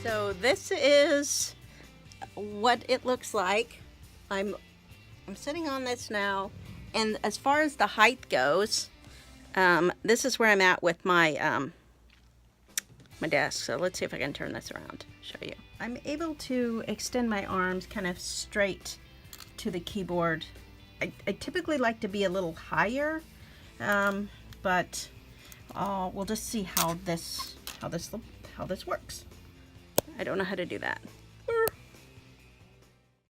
So this is what it looks like. I'm sitting on this now, and as far as the height goes, this is where I'm at with my my desk. So let's see if I can turn this around, show you. I'm able to extend my arms kind of straight to the keyboard. I typically like to be a little higher, but we'll just see how this works. I don't know how to do that.